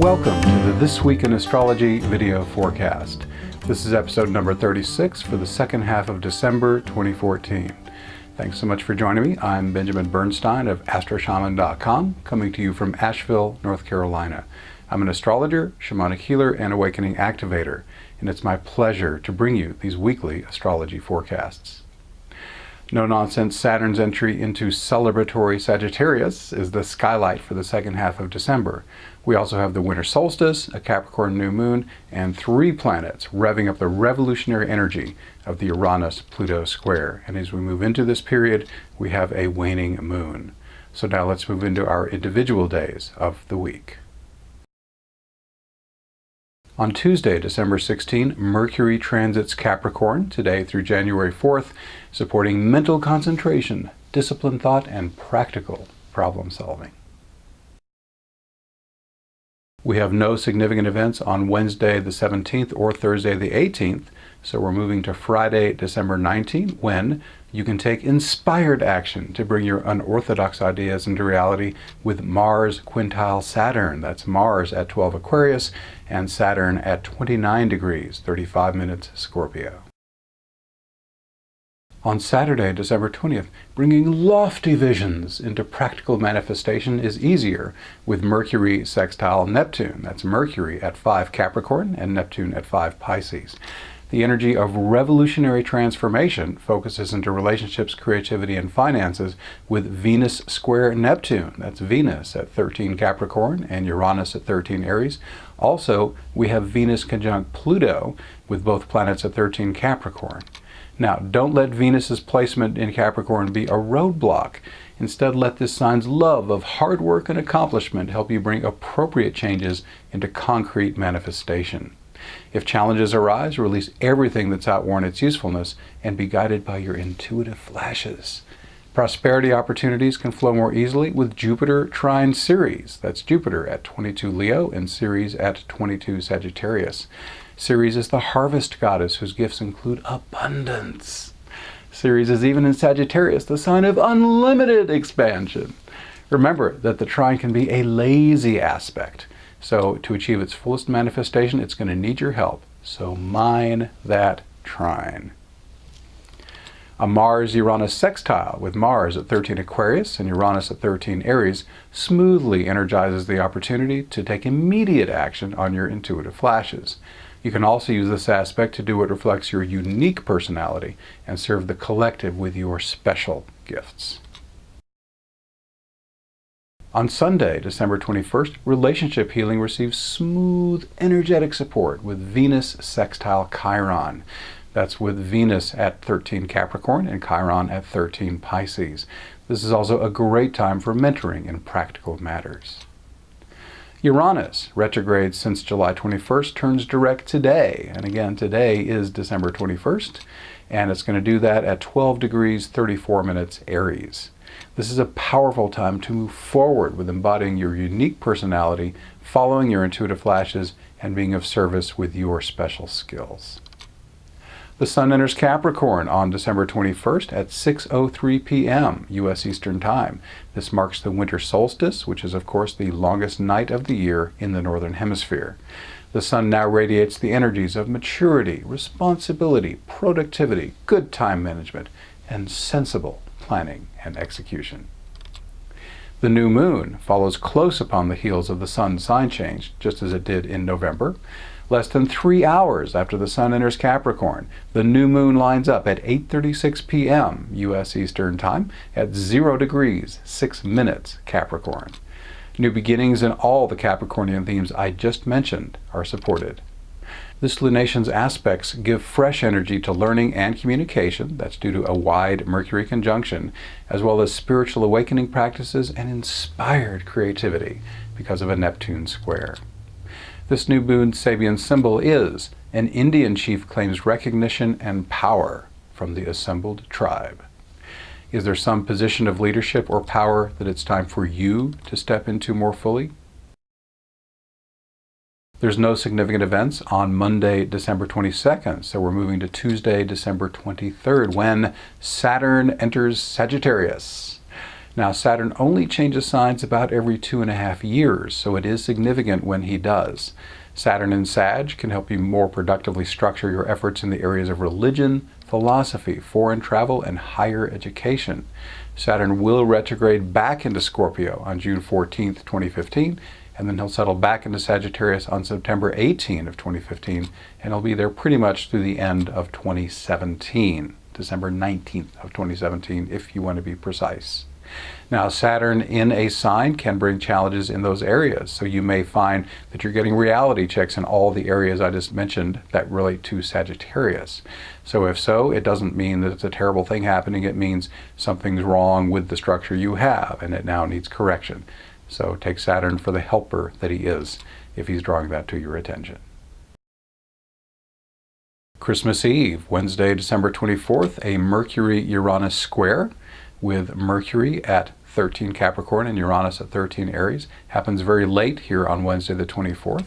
Welcome to the This Week in Astrology video forecast. This is episode number 36 for the second half of December 2014. Thanks so much for joining me. I'm Benjamin Bernstein of astroshaman.com, coming to you from Asheville, North Carolina. I'm an astrologer, shamanic healer, and awakening activator, and it's my pleasure to bring you these weekly astrology forecasts. No-nonsense Saturn's entry into celebratory Sagittarius is the skylight for the second half of December. We also have the winter solstice, a Capricorn new moon, and 3 planets revving up the revolutionary energy of the Uranus-Pluto square. And as we move into this period, we have a waning moon. So now let's move into our individual days of the week. On Tuesday, December 16, Mercury transits Capricorn today through January 4th, supporting mental concentration, disciplined thought, and practical problem solving. We have no significant events on Wednesday the 17th or Thursday the 18th, so we're moving to Friday, December 19th, when you can take inspired action to bring your unorthodox ideas into reality with Mars quintile Saturn. That's Mars at 12 Aquarius and Saturn at 29 degrees, 35 minutes Scorpio. On Saturday, December 20th, bringing lofty visions into practical manifestation is easier with Mercury sextile Neptune. That's Mercury at 5 Capricorn and Neptune at 5 Pisces. The energy of revolutionary transformation focuses into relationships, creativity, and finances with Venus square Neptune. That's Venus at 13 Capricorn and Uranus at 13 Aries. Also, we have Venus conjunct Pluto with both planets at 13 Capricorn. Now, don't let Venus's placement in Capricorn be a roadblock. Instead, let this sign's love of hard work and accomplishment help you bring appropriate changes into concrete manifestation. If challenges arise, release everything that's outworn its usefulness and be guided by your intuitive flashes. Prosperity opportunities can flow more easily with Jupiter trine Ceres. That's Jupiter at 22 Leo and Ceres at 22 Sagittarius. Ceres is the harvest goddess whose gifts include abundance. Ceres is even in Sagittarius, the sign of unlimited expansion. Remember that the trine can be a lazy aspect. So to achieve its fullest manifestation, it's going to need your help. So mine that trine. A Mars-Uranus sextile with Mars at 13 Aquarius and Uranus at 13 Aries smoothly energizes the opportunity to take immediate action on your intuitive flashes. You can also use this aspect to do what reflects your unique personality and serve the collective with your special gifts. On Sunday, December 21st, relationship healing receives smooth, energetic support with Venus sextile Chiron. That's with Venus at 13 Capricorn and Chiron at 13 Pisces. This is also a great time for mentoring in practical matters. Uranus, retrograde since July 21st, turns direct today. And again, today is December 21st, and it's going to do that at 12 degrees 34 minutes Aries. This is a powerful time to move forward with embodying your unique personality, following your intuitive flashes, and being of service with your special skills. The Sun enters Capricorn on December 21st at 6:03 p.m. U.S. Eastern Time. This marks the winter solstice, which is of course the longest night of the year in the Northern Hemisphere. The Sun now radiates the energies of maturity, responsibility, productivity, good time management, and sensible planning and execution. The new moon follows close upon the heels of the Sun's sign change, just as it did in November. Less than 3 hours after the Sun enters Capricorn, the new moon lines up at 8:36 p.m. U.S. Eastern Time at 0 degrees 6 minutes Capricorn. New beginnings in all the Capricornian themes I just mentioned are supported. This lunation's aspects give fresh energy to learning and communication, that's due to a wide Mercury conjunction, as well as spiritual awakening practices and inspired creativity because of a Neptune square. This new moon Sabian symbol is an Indian chief claims recognition and power from the assembled tribe. Is there some position of leadership or power that it's time for you to step into more fully? There's no significant events on Monday, December 22nd, so we're moving to Tuesday, December 23rd, when Saturn enters Sagittarius. Now, Saturn only changes signs about every 2.5 years, so it is significant when he does. Saturn in Sag can help you more productively structure your efforts in the areas of religion, philosophy, foreign travel, and higher education. Saturn will retrograde back into Scorpio on June 14th, 2015, and then he'll settle back into Sagittarius on September 18 of 2015, and he'll be there pretty much through the end of 2017, December 19th of 2017, if you want to be precise. Now, Saturn in a sign can bring challenges in those areas, so you may find that you're getting reality checks in all the areas I just mentioned that relate to Sagittarius. So if so, it doesn't mean that it's a terrible thing happening. It means something's wrong with the structure you have, and it now needs correction. So take Saturn for the helper that he is, if he's drawing that to your attention. Christmas Eve, Wednesday, December 24th, a Mercury-Uranus square with Mercury at 13 Capricorn and Uranus at 13 Aries. Happens very late here on Wednesday the 24th.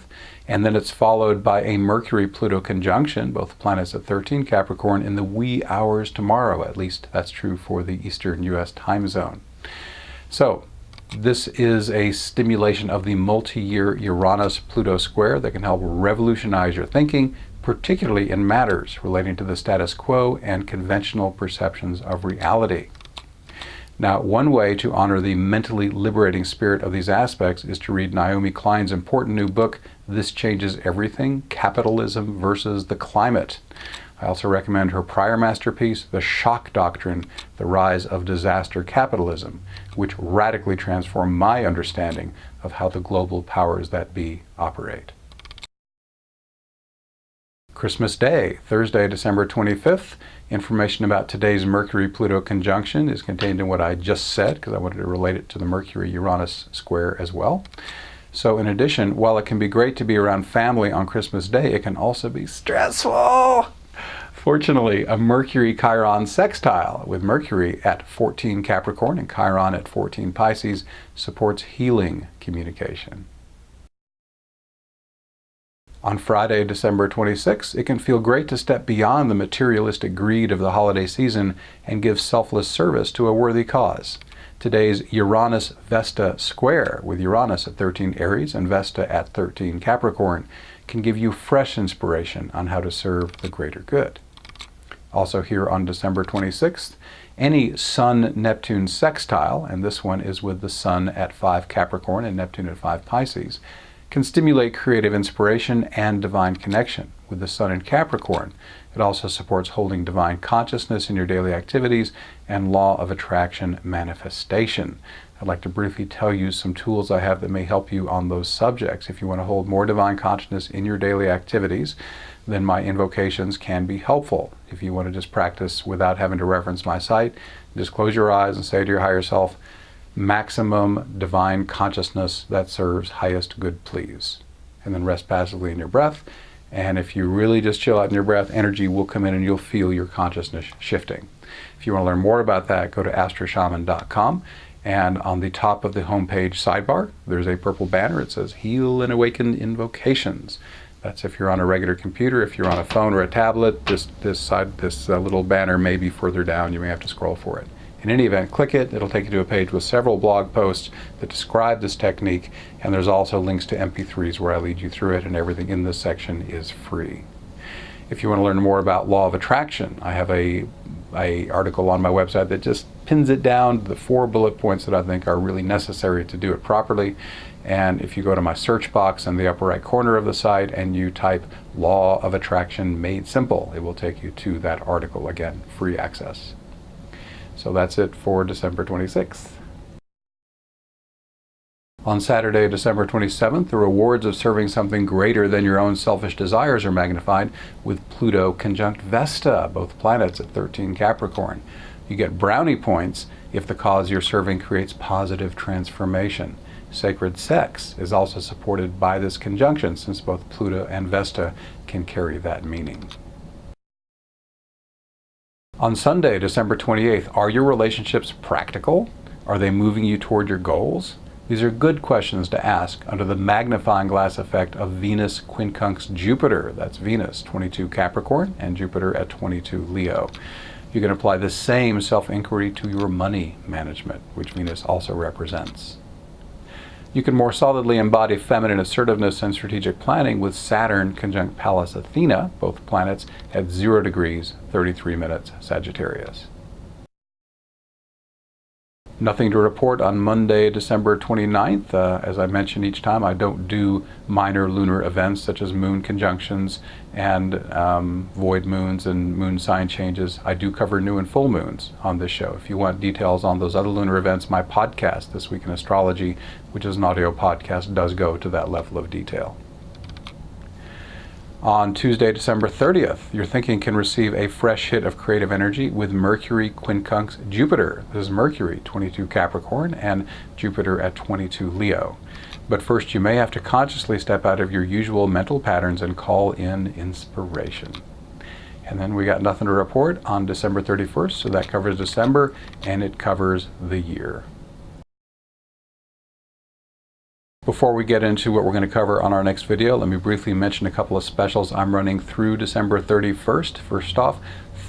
And then it's followed by a Mercury-Pluto conjunction, both planets at 13 Capricorn, in the wee hours tomorrow. At least that's true for the Eastern U.S. time zone. So this is a stimulation of the multi-year Uranus-Pluto square that can help revolutionize your thinking, particularly in matters relating to the status quo and conventional perceptions of reality. Now, one way to honor the mentally liberating spirit of these aspects is to read Naomi Klein's important new book, This Changes Everything: Capitalism versus the Climate. I also recommend her prior masterpiece, The Shock Doctrine: The Rise of Disaster Capitalism, which radically transformed my understanding of how the global powers that be operate. Christmas Day, Thursday, December 25th. Information about today's Mercury-Pluto conjunction is contained in what I just said, because I wanted to relate it to the Mercury-Uranus square as well. So in addition, while it can be great to be around family on Christmas Day, it can also be stressful. Fortunately, a Mercury-Chiron sextile with Mercury at 14 Capricorn and Chiron at 14 Pisces supports healing communication. On Friday, December 26th, it can feel great to step beyond the materialistic greed of the holiday season and give selfless service to a worthy cause. Today's Uranus-Vesta square, with Uranus at 13 Aries and Vesta at 13 Capricorn, can give you fresh inspiration on how to serve the greater good. Also here on December 26th, any Sun-Neptune sextile, and this one is with the Sun at 5 Capricorn and Neptune at 5 Pisces, can stimulate creative inspiration and divine connection. With the Sun in Capricorn, it also supports holding divine consciousness in your daily activities and law of attraction manifestation. I'd like to briefly tell you some tools I have that may help you on those subjects. If you want to hold more divine consciousness in your daily activities, then my invocations can be helpful. If you want to just practice without having to reference my site, just close your eyes and say to your higher self, maximum divine consciousness that serves highest good please. And then rest passively in your breath. And if you really just chill out in your breath, energy will come in and you'll feel your consciousness shifting. If you want to learn more about that, go to astroshaman.com. And on the top of the homepage sidebar, there's a purple banner. It says Heal and Awaken Invocations. That's if you're on a regular computer. If you're on a phone or a tablet, this little banner may be further down. You may have to scroll for it. In any event, click it. It'll take you to a page with several blog posts that describe this technique, and there's also links to MP3s where I lead you through it, and everything in this section is free. If you want to learn more about law of attraction, I have a article on my website that just pins it down to the 4 bullet points that I think are really necessary to do it properly. And if you go to my search box in the upper right corner of the site and you type Law of Attraction Made Simple, it will take you to that article. Again, free access. So that's it for December 26th. On Saturday, December 27th, the rewards of serving something greater than your own selfish desires are magnified with Pluto conjunct Vesta, both planets at 13 Capricorn. You get brownie points if the cause you're serving creates positive transformation. Sacred sex is also supported by this conjunction, since both Pluto and Vesta can carry that meaning. On Sunday, December 28th, are your relationships practical? Are they moving you toward your goals? These are good questions to ask under the magnifying glass effect of Venus quincunx Jupiter. That's Venus, 22 Capricorn, and Jupiter at 22 Leo. You can apply the same self-inquiry to your money management, which Venus also represents. You can more solidly embody feminine assertiveness and strategic planning with Saturn conjunct Pallas Athena, both planets at 0 degrees, 33 minutes Sagittarius. Nothing to report on Monday, December 29th. As I mentioned each time, I don't do minor lunar events such as moon conjunctions and void moons and moon sign changes. I do cover new and full moons on this show. If you want details on those other lunar events, my podcast, This Week in Astrology, which is an audio podcast, does go to that level of detail. On Tuesday, December 30th, your thinking can receive a fresh hit of creative energy with Mercury quincunx Jupiter. This is Mercury, 22 Capricorn, and Jupiter at 22 Leo. But first, you may have to consciously step out of your usual mental patterns and call in inspiration. And then we got nothing to report on December 31st, so that covers December, and it covers the year. Before we get into what we're going to cover on our next video, let me briefly mention a couple of specials I'm running through December 31st. First off,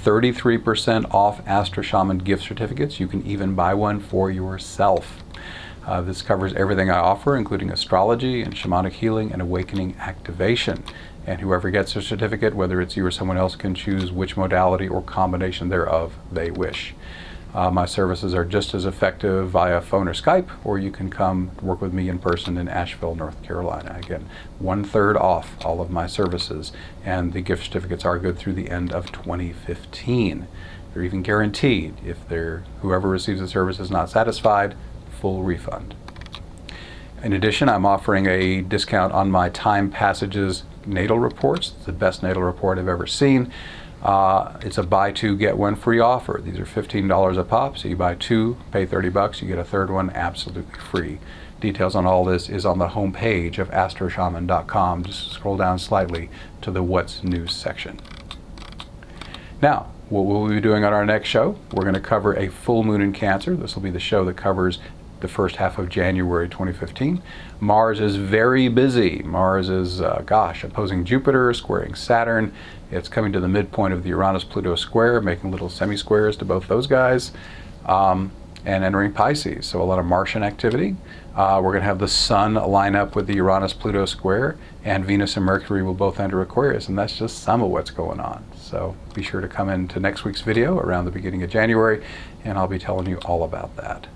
33% off Astro Shaman gift certificates. You can even buy one for yourself. This covers everything I offer, including astrology and shamanic healing and awakening activation. And whoever gets a certificate, whether it's you or someone else, can choose which modality or combination thereof they wish. My services are just as effective via phone or Skype, or you can come work with me in person in Asheville, North Carolina. Again, 1/3 off all of my services, and the gift certificates are good through the end of 2015. They're even guaranteed. If whoever receives the service is not satisfied, full refund. In addition, I'm offering a discount on my Time Passages natal reports. It's the best natal report I've ever seen. It's a buy two, get one free offer. These are $15 a pop, so you buy two, pay $30, you get a third one absolutely free. Details on all this is on the home page of astroshaman.com. Just scroll down slightly to the What's New section. Now, what will we be doing on our next show? We're going to cover a full moon in Cancer. This will be the show that covers the first half of January 2015. Mars is very busy. Mars is, opposing Jupiter, squaring Saturn. It's coming to the midpoint of the Uranus-Pluto square, making little semi-squares to both those guys, and entering Pisces. So a lot of Martian activity. We're going to have the Sun line up with the Uranus-Pluto square, and Venus and Mercury will both enter Aquarius, and that's just some of what's going on. So be sure to come into next week's video around the beginning of January, and I'll be telling you all about that.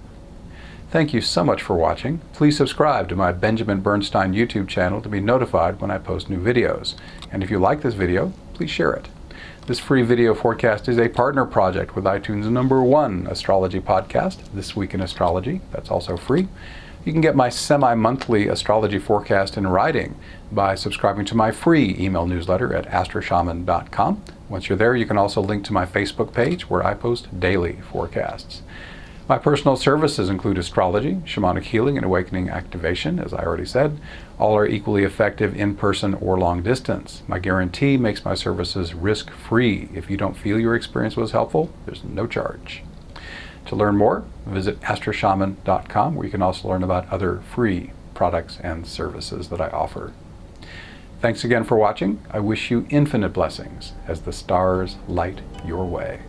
Thank you so much for watching. Please subscribe to my Benjamin Bernstein YouTube channel to be notified when I post new videos. And if you like this video, please share it. This free video forecast is a partner project with iTunes' #1 astrology podcast, This Week in Astrology. That's also free. You can get my semi-monthly astrology forecast in writing by subscribing to my free email newsletter at astroshaman.com. Once you're there, you can also link to my Facebook page where I post daily forecasts. My personal services include astrology, shamanic healing, and awakening activation, as I already said. All are equally effective in person or long distance. My guarantee makes my services risk-free. If you don't feel your experience was helpful, there's no charge. To learn more, visit astroshaman.com, where you can also learn about other free products and services that I offer. Thanks again for watching. I wish you infinite blessings as the stars light your way.